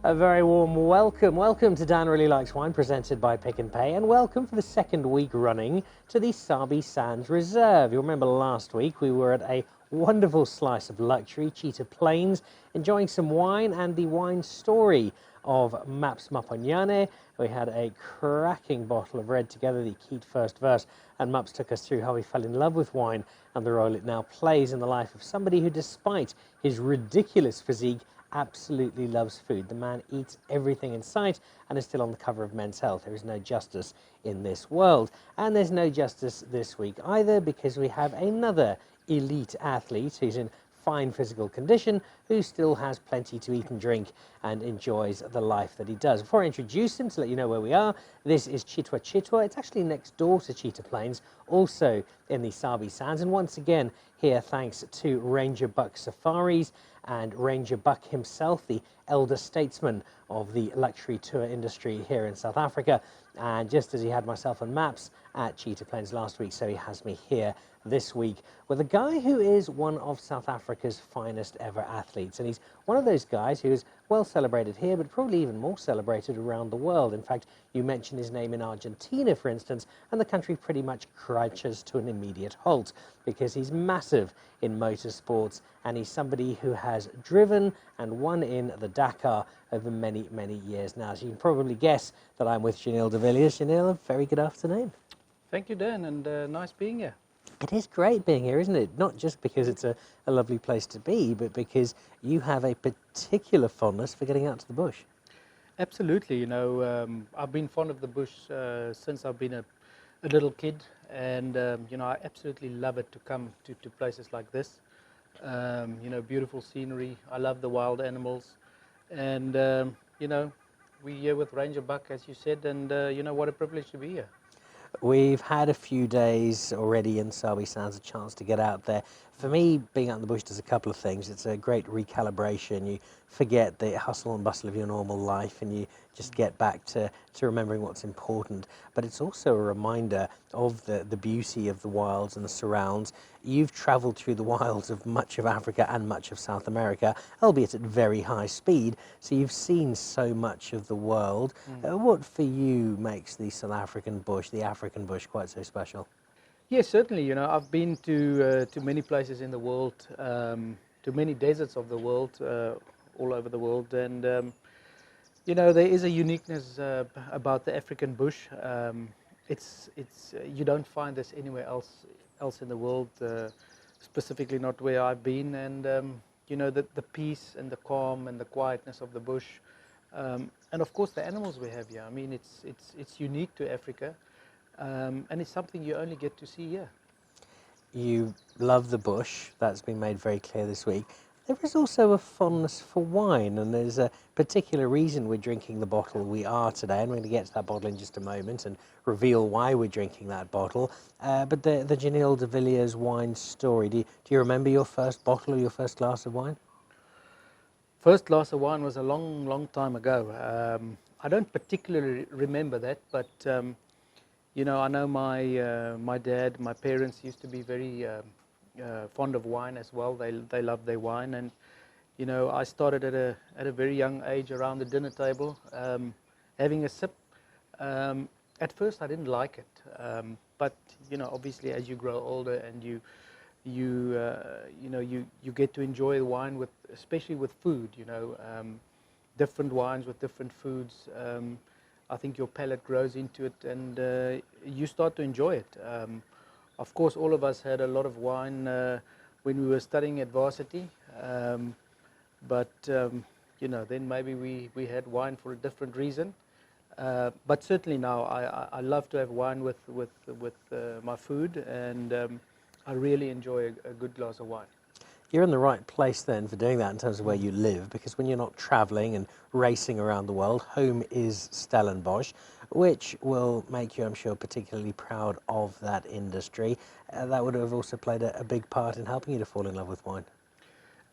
A very warm welcome. Welcome to Dan Really Likes Wine, presented by Pick n Pay, and welcome for the second week running to the Sabi Sands Reserve. You'll remember last week we were at a wonderful slice of luxury, Chitwa Plains, enjoying some wine and the wine story of Maps Maponyane. We had a cracking bottle of Vrede together, the Keat first verse, and Maps took us through how he fell in love with wine and the role it now plays in the life of somebody who, despite his ridiculous physique, absolutely loves food. The man eats everything in sight and is still on the cover of Men's Health. There is no justice in this world. And there's no justice this week either, because we have another elite athlete who's in fine physical condition, who still has plenty to eat and drink and enjoys the life that he does. Before I introduce him, to let you know where we are, this is Chitwa Chitwa. It's actually next door to Chitwa Plains, also in the Sabi Sands. And once again, here thanks to Ranger Buck Safaris and Ranger Buck himself, the elder statesman of the luxury tour industry here in South Africa. And just as he had myself on Maps at Chitwa Plains last week, so he has me here this week with a guy who is one of South Africa's finest ever athletes. And he's one of those guys who is well celebrated here, but probably even more celebrated around the world. In fact, you mention his name in Argentina, for instance, and the country pretty much crouches to an immediate halt, because he's massive in motorsports, and he's somebody who has driven and won in the Dakar over many, many years now. So you can probably guess that I'm with Giniel de Villiers. Giniel, a very good afternoon. Thank you, Dan, and nice being here. It is great being here, isn't it? Not just because it's a lovely place to be, but because you have a particular fondness for getting out to the bush. Absolutely. You know, I've been fond of the bush since I've been a little kid, and you know, I absolutely love it to come to places like this. You know, beautiful scenery. I love the wild animals, and you know, we're here with Ranger Buck, as you said, and you know, what a privilege to be here. We've had a few days already in Sabi Sands, a chance to get out there. For me, being out in the bush does a couple of things. It's a great recalibration. You forget the hustle and bustle of your normal life, and you just get back to remembering what's important. But it's also a reminder of the beauty of the wilds and the surrounds. You've travelled through the wilds of much of Africa and much of South America, albeit at very high speed, so you've seen so much of the world. What for you makes the South African bush, the African bush, quite so special? Yes, certainly. You know, I've been to many places in the world, to many deserts of the world, all over the world, and you know, there is a uniqueness about the African bush. It's you don't find this anywhere else in the world, specifically not where I've been. And you know, the peace and the calm and the quietness of the bush, and of course the animals we have here. I mean, it's unique to Africa. And it's something you only get to see here. You love the bush, that's been made very clear this week. There is also a fondness for wine, and there's a particular reason we're drinking the bottle we are today, and we're going to get to that bottle in just a moment and reveal why we're drinking that bottle. But the Giniel de Villiers wine story, do you remember your first bottle or your first glass of wine? First glass of wine was a long time ago. I don't particularly remember that, but you know, I know my dad, my parents used to be very fond of wine as well. They loved their wine, and you know, I started at a very young age around the dinner table, having a sip. At first, I didn't like it, but you know, obviously, as you grow older and you know, you get to enjoy the wine with, especially with food. You know, different wines with different foods. I think your palate grows into it, and you start to enjoy it. Of course, all of us had a lot of wine when we were studying at varsity, but you know, then maybe we had wine for a different reason. But certainly now, I love to have wine with my food, and I really enjoy a good glass of wine. You're in the right place then for doing that in terms of where you live, because when you're not travelling and racing around the world, home is Stellenbosch, which will make you, I'm sure, particularly proud of that industry. That would have also played a big part in helping you to fall in love with wine.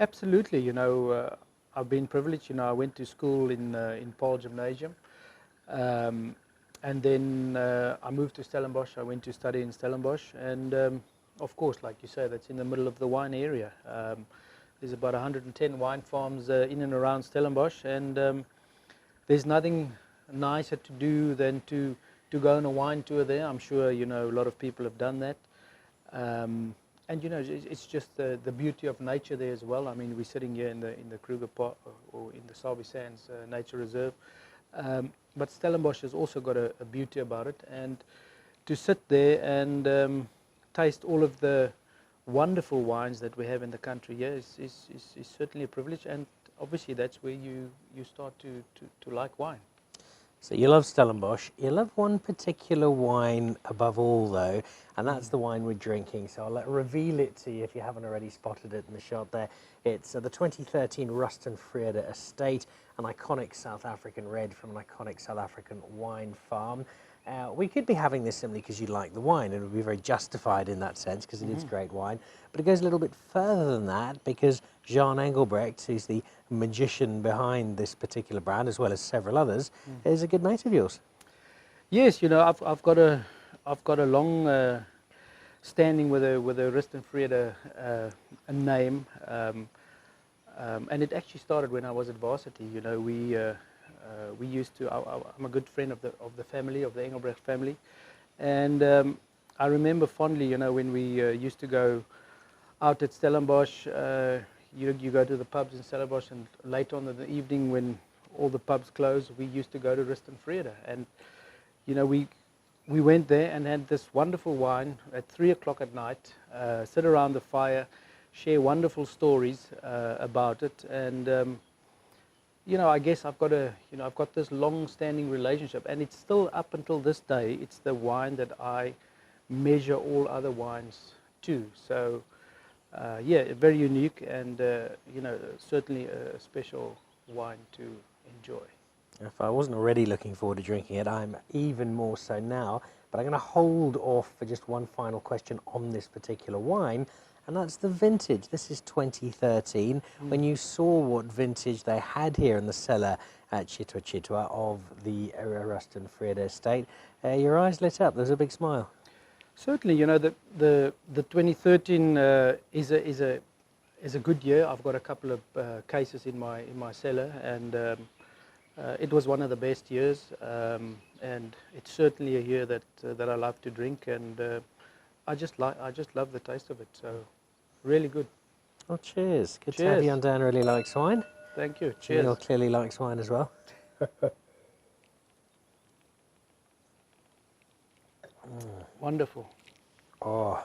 Absolutely. You know, I've been privileged. You know, I went to school in Paul Gymnasium, and then I moved to Stellenbosch. I went to study in Stellenbosch, and of course, like you say, that's in the middle of the wine area. There's about 110 wine farms in and around Stellenbosch, and there's nothing nicer to do than to go on a wine tour there. I'm sure a lot of people have done that. And it's just the beauty of nature there as well. I mean, we're sitting here in the Kruger Park or in the Sabi Sands Nature Reserve, but Stellenbosch has also got a beauty about it. And to sit there and taste all of the wonderful wines that we have in the country here is certainly a privilege. And obviously, that's where you start to like wine. So you love Stellenbosch. You love one particular wine above all, though, and that's the wine we're drinking. So I'll reveal it to you if you haven't already spotted it in the shot there. It's the 2013 Vrede estate, an iconic South African red from an iconic South African wine farm. We could be having this simply because you like the wine, and it would be very justified in that sense because it is great wine. But it goes a little bit further than that because Jean Engelbrecht, who's the magician behind this particular brand, as well as several others, is a good mate of yours. Yes, I've got a long standing with a Vrede a name, and it actually started when I was at varsity. We used to. I'm a good friend of the family, of the Engelbrecht family, and I remember fondly, when we used to go out at Stellenbosch. You go to the pubs in Stellenbosch, and late on in the evening when all the pubs closed, we used to go to Vrede, and we went there and had this wonderful wine at 3 o'clock at night, sit around the fire, share wonderful stories about it, and I guess I've got this long-standing relationship, and it's still up until this day. It's the wine that I measure all other wines to. So. Very unique and certainly a special wine to enjoy. If I wasn't already looking forward to drinking it, I'm even more so now. But I'm going to hold off for just one final question on this particular wine, and that's the vintage. This is 2013. When you saw what vintage they had here in the cellar at Chitwa Chitwa of the Vrede estate, your eyes lit up. There's a big smile. Certainly, the 2013 is a good year. I've got a couple of cases in my cellar, and it was one of the best years. And it's certainly a year that I love to drink, and I just love the taste of it. So, really good. Well, cheers. Good to have you on. Dan really likes wine. Thank you. Cheers. Neil clearly likes wine as well. Wonderful. Oh,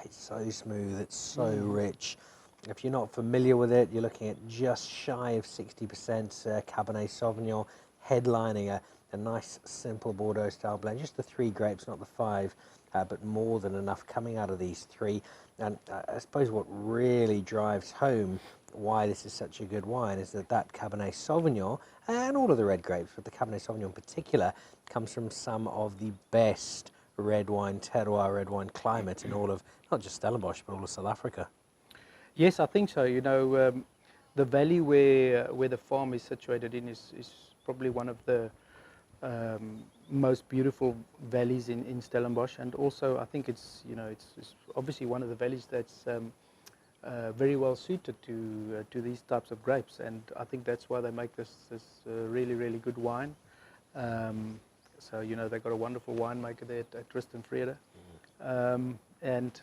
it's so smooth, it's so rich. If you're not familiar with it, you're looking at just shy of 60% Cabernet Sauvignon, headlining a nice, simple Bordeaux-style blend. Just the 3 grapes, not the 5, but more than enough coming out of these 3. And I suppose what really drives home why this is such a good wine is that Cabernet Sauvignon, and all of the red grapes, but the Cabernet Sauvignon in particular, comes from some of the best red wine terroir, red wine climate in all of, not just Stellenbosch, but all of South Africa. Yes, I think so. The valley where the farm is situated in is probably one of the most beautiful valleys in Stellenbosch, and also I think it's obviously one of the valleys that's very well suited to these types of grapes, and I think that's why they make this really, really good wine. So they've got a wonderful winemaker there at Vrede, and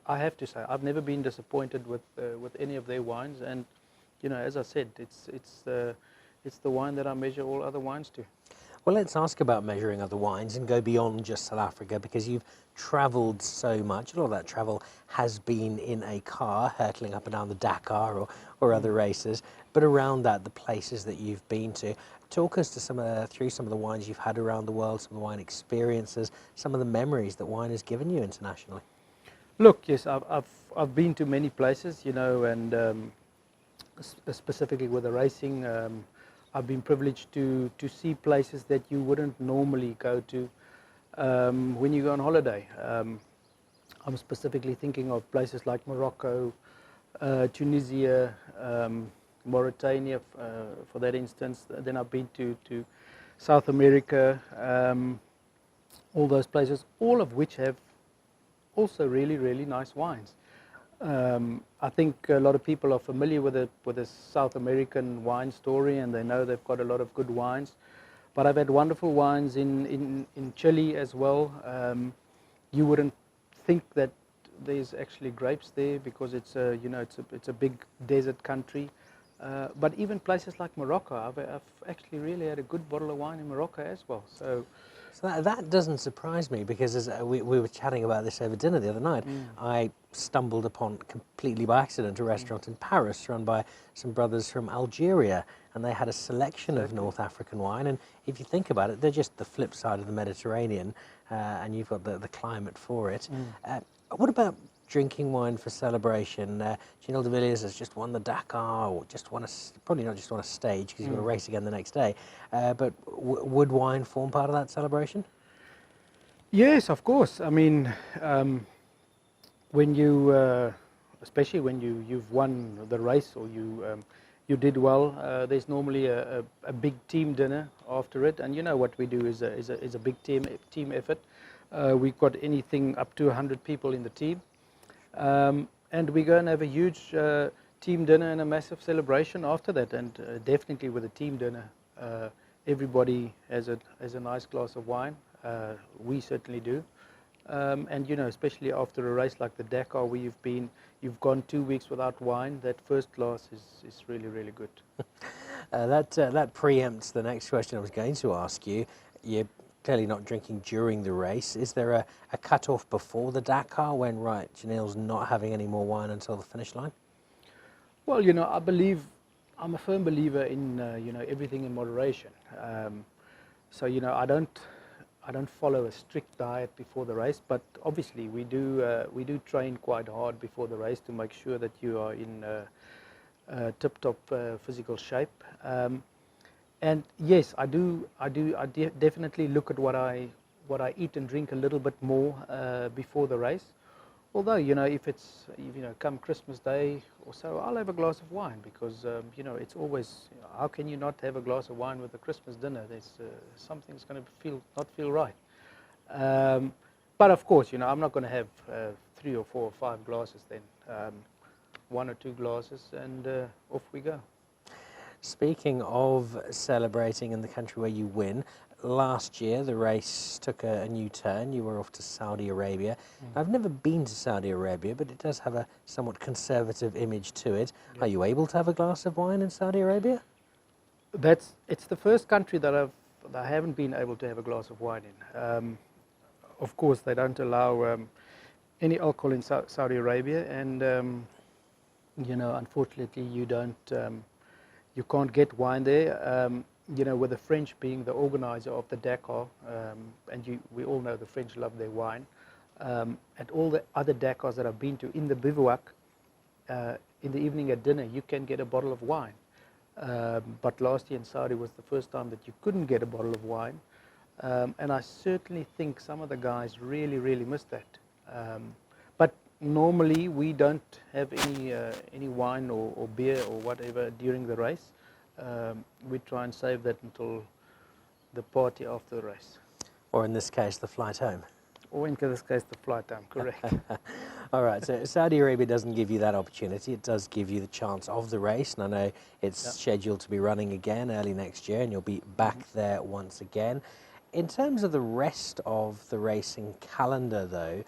I have to say I've never been disappointed with any of their wines, and as I said, it's the wine that I measure all other wines to. Well, let's ask about measuring other wines and go beyond just South Africa, because you've travelled so much. A lot of that travel has been in a car, hurtling up and down the Dakar or other races. But around that, the places that you've been to, talk us to through some of the wines you've had around the world, some of the wine experiences, some of the memories that wine has given you internationally. Look, yes, I've been to many places, and specifically with the racing. I've been privileged to see places that you wouldn't normally go to when you go on holiday. I'm specifically thinking of places like Morocco, Tunisia, Mauritania, for that instance. Then I've been to South America, all those places, all of which have also really, really nice wines. I think a lot of people are familiar with the South American wine story, and they know they've got a lot of good wines. But I've had wonderful wines in Chile as well. You wouldn't think that there's actually grapes there because it's a it's a big desert country. But even places like Morocco, I've actually really had a good bottle of wine in Morocco as well. So that doesn't surprise me because as we were chatting about this over dinner the other night, I stumbled upon completely by accident a restaurant in Paris run by some brothers from Algeria, and they had a selection of North African wine. And if you think about it, they're just the flip side of the Mediterranean, and you've got the climate for it. What about drinking wine for celebration? Giniel de Villiers has just won the Dakar, or just won probably not just won a stage because he's got a race again the next day. But would wine form part of that celebration? yes, of course. I mean, when you, especially when you've won the race or you did well, there's normally a big team dinner after it, and you know what we do is a big team effort. We've got anything up to 100 people in the team. And we go and have a huge team dinner and a massive celebration after that. And definitely with a team dinner, everybody has a nice glass of wine. We certainly do. And you know, especially after a race like the Dakar, where you've gone 2 weeks without wine, that first glass is really, really good. That preempts the next question I was going to ask you. You're clearly not drinking during the race. Is there a cut-off before the Dakar when, right, Giniel's not having any more wine until the finish line? Well, you know, I'm a firm believer in, you know, everything in moderation. So, you know, I don't follow a strict diet before the race, but obviously we do train quite hard before the race to make sure that you are in tip-top physical shape. And yes, I definitely look at what I eat and drink a little bit more before the race. Although, you know, if it's, you know, come Christmas Day or so, I'll have a glass of wine because, you know, it's always, how can you not have a glass of wine with a Christmas dinner? There's something's going to not feel right. But of course, you know, I'm not going to have 3 or 4 or 5 glasses then. 1 or 2 glasses and off we go. Speaking of celebrating in the country where you win, last year the race took a new turn. You were off to Saudi Arabia. I've never been to Saudi Arabia, but it does have a somewhat conservative image to it. Are you able to have a glass of wine in Saudi Arabia? It's the first country that I haven't been able to have a glass of wine in. Of course, they don't allow any alcohol in Saudi Arabia, and you know, unfortunately, you can't get wine there. You know, with the French being the organizer of the Dakar, and we all know the French love their wine. At all the other Dakars that I've been to, in the bivouac, in the evening at dinner, you can get a bottle of wine. But last year in Saudi was the first time that you couldn't get a bottle of wine. And I certainly think some of the guys really, really missed that. But normally we don't have any wine or beer or whatever during the race. We try and save that until the party after the race. Or in this case, the flight home. Or in this case, the flight home, correct. All right, so Saudi Arabia doesn't give you that opportunity. It does give you the chance of the race, and I know it's scheduled to be running again early next year, and you'll be back there once again. In terms of the rest of the racing calendar, though,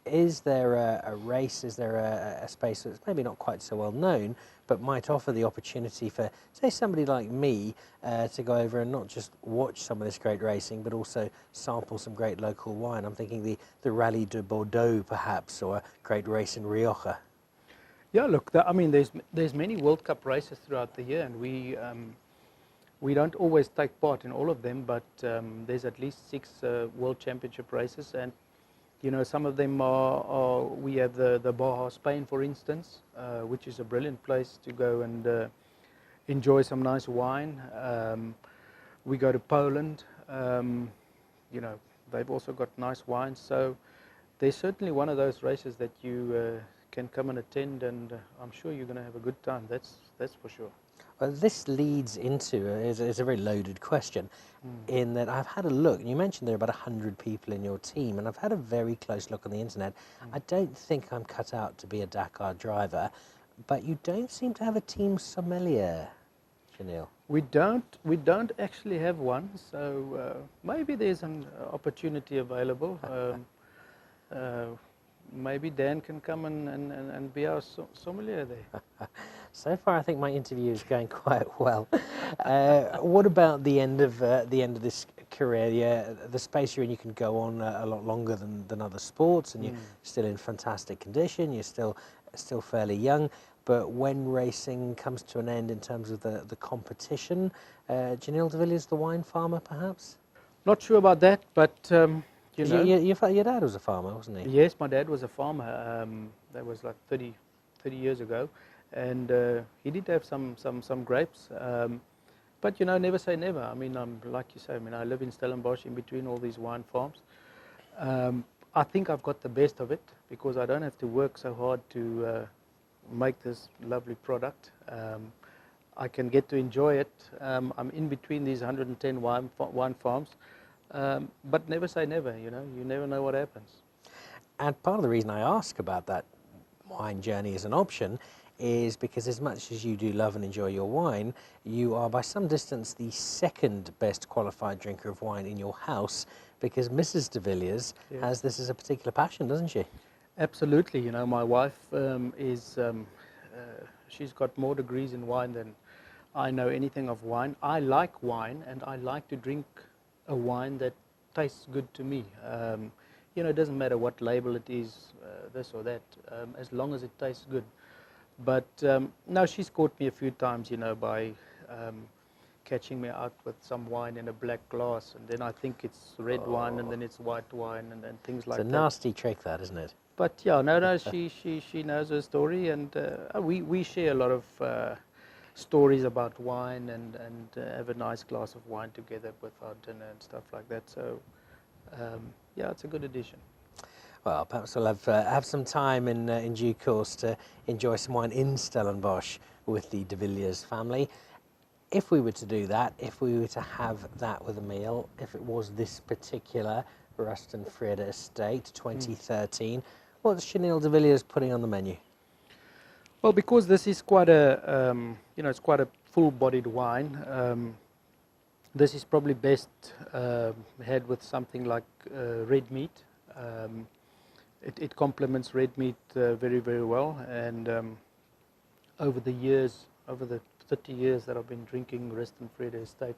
is there a race, is there a space that's maybe not quite so well known, but might offer the opportunity for, say, somebody like me to go over and not just watch some of this great racing, but also sample some great local wine? I'm thinking the Rallye de Bordeaux, perhaps, or a great race in Rioja. Yeah, look, I mean, there's many World Cup races throughout the year, and we don't always take part in all of them, but there's at least 6 World Championship races, and you know, some of them we have the Baja Spain, for instance, which is a brilliant place to go and enjoy some nice wine. We go to Poland, you know, they've also got nice wines. So there's certainly one of those races that you can come and attend, and I'm sure you're going to have a good time, that's for sure. Well, this leads into, is a very loaded question, in that I've had a look, and you mentioned there are about 100 people in your team, and I've had a very close look on the internet. I don't think I'm cut out to be a Dakar driver, but you don't seem to have a team sommelier, Giniel. We don't actually have one, so maybe there's an opportunity available. Maybe Dan can come and be our sommelier there. So far, I think my interview is going quite well. What about the end of this career? Yeah, the space you're in, you can go on a lot longer than other sports, and you're still in fantastic condition. You're still fairly young. But when racing comes to an end in terms of the competition, Giniel de Villiers, the wine farmer, perhaps? Not sure about that, but you know. Your dad was a farmer, wasn't he? Yes, my dad was a farmer. That was like 30 years ago. And he did have some grapes. But, you know, never say never. I mean, like you say, I live in Stellenbosch in between all these wine farms. I think I've got the best of it because I don't have to work so hard to make this lovely product. I can get to enjoy it. I'm in between these 110 wine farms. But never say never, you know. You never know what happens. And part of the reason I ask about that wine journey as an option is because as much as you do love and enjoy your wine, you are by some distance the second best qualified drinker of wine in your house, because Mrs. de Villiers has this as a particular passion, doesn't she? Absolutely. You know, my wife she's got more degrees in wine than I know anything of wine. I like wine, and I like to drink a wine that tastes good to me. You know, it doesn't matter what label it is, this or that, as long as it tastes good. But no, she's caught me a few times, you know, by catching me out with some wine in a black glass, and then I think it's red wine, and then it's white wine, and then things like that. It's a nasty trick, that, isn't it? But yeah, no, she knows her story, and we share a lot of stories about wine, and have a nice glass of wine together with our dinner and stuff like that. So yeah, it's a good addition. Well, perhaps we'll have some time in due course to enjoy some wine in Stellenbosch with the de Villiers family. If we were to do that, if we were to have that with a meal, if it was this particular Ruston Vrede estate 2013, what's Giniel de Villiers putting on the menu? Well, because this is quite a you know, it's quite a full-bodied wine. This is probably best had with something like red meat. It complements red meat very, very well, and over the 30 years that I've been drinking Ruston Vrede Estate,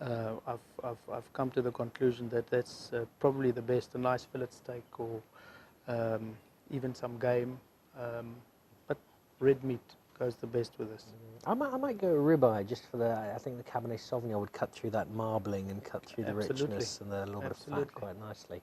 I've come to the conclusion that that's probably the best. A nice fillet steak, or even some game, but red meat goes the best with this. I might go ribeye just for I think the Cabernet Sauvignon would cut through that marbling and cut through the richness and the little bit of fat quite nicely.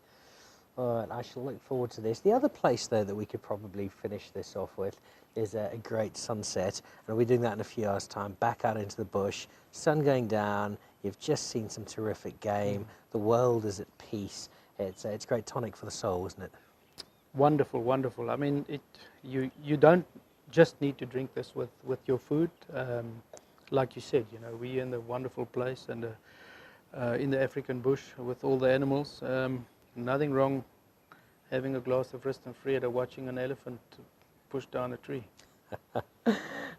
All right, I shall look forward to this. The other place, though, that we could probably finish this off with is a great sunset. And we'll be doing that in a few hours' time, back out into the bush, sun going down, you've just seen some terrific game, the world is at peace. It's great tonic for the soul, isn't it? Wonderful, wonderful. I mean, you don't just need to drink this with your food. Like you said, you know, we're in the wonderful place, and in the African bush with all the animals. Nothing wrong having a glass of Ruston Vrede watching an elephant push down a tree.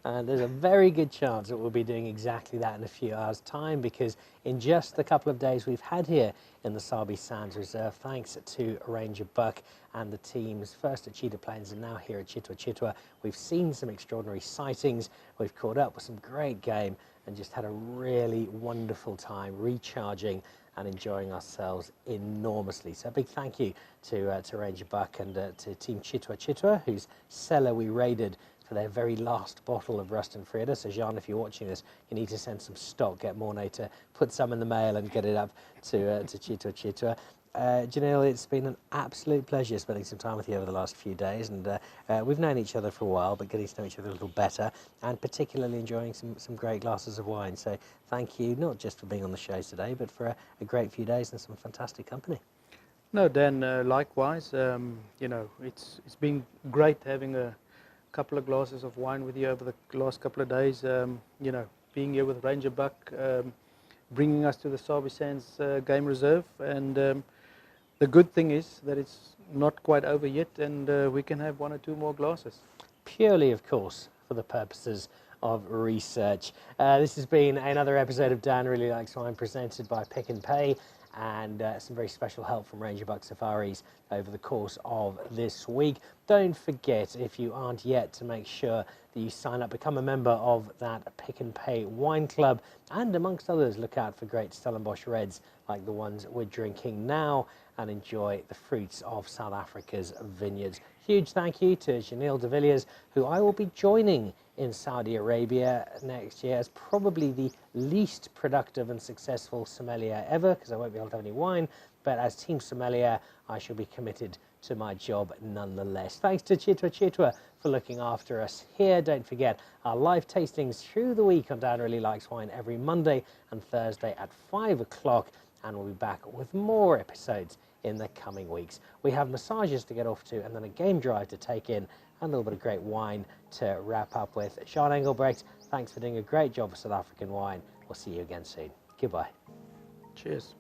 And there's a very good chance that we'll be doing exactly that in a few hours' time, because in just the couple of days we've had here in the Sabi Sands Reserve, thanks to Ranger Buck and the teams, first at Cheetah Plains and now here at Chitwa Chitwa, we've seen some extraordinary sightings, we've caught up with some great game, and just had a really wonderful time recharging and enjoying ourselves enormously. So a big thank you to Ranger Buck and to Team Chitwa Chitwa, whose cellar we raided for their very last bottle of Ruston Vrede. So Jean, if you're watching this, you need to send some stock, get Mornay to put some in the mail and get it up to Chitwa Chitwa. Giniel, it's been an absolute pleasure spending some time with you over the last few days, and we've known each other for a while, but getting to know each other a little better, and particularly enjoying some great glasses of wine. So thank you, not just for being on the show today, but for a great few days and some fantastic company. No, Dan, likewise. You know, it's been great having a couple of glasses of wine with you over the last couple of days. You know, being here with Ranger Buck, bringing us to the Sabi Sands Game Reserve, and the good thing is that it's not quite over yet, and we can have 1 or 2 more glasses. Purely, of course, for the purposes of research. This has been another episode of Dan Really Likes Wine, presented by Pick n Pay, and some very special help from Ranger Buck Safaris over the course of this week. Don't forget, if you aren't yet, to make sure that you sign up, become a member of that Pick n Pay wine club, and amongst others, look out for great Stellenbosch Reds like the ones we're drinking now, and enjoy the fruits of South Africa's vineyards. Huge thank you to Giniel de Villiers, who I will be joining in Saudi Arabia next year as probably the least productive and successful sommelier ever, because I won't be able to have any wine, but as team sommelier, I shall be committed to my job nonetheless. Thanks to Chitwa Chitwa for looking after us here. Don't forget our live tastings through the week on Dan Really Likes Wine every Monday and Thursday at 5 o'clock, and we'll be back with more episodes in the coming weeks. We have massages to get off to, and then a game drive to take in, and a little bit of great wine to wrap up with. Jean Engelbrecht, thanks for doing a great job for South African wine. We'll see you again soon. Goodbye. Cheers.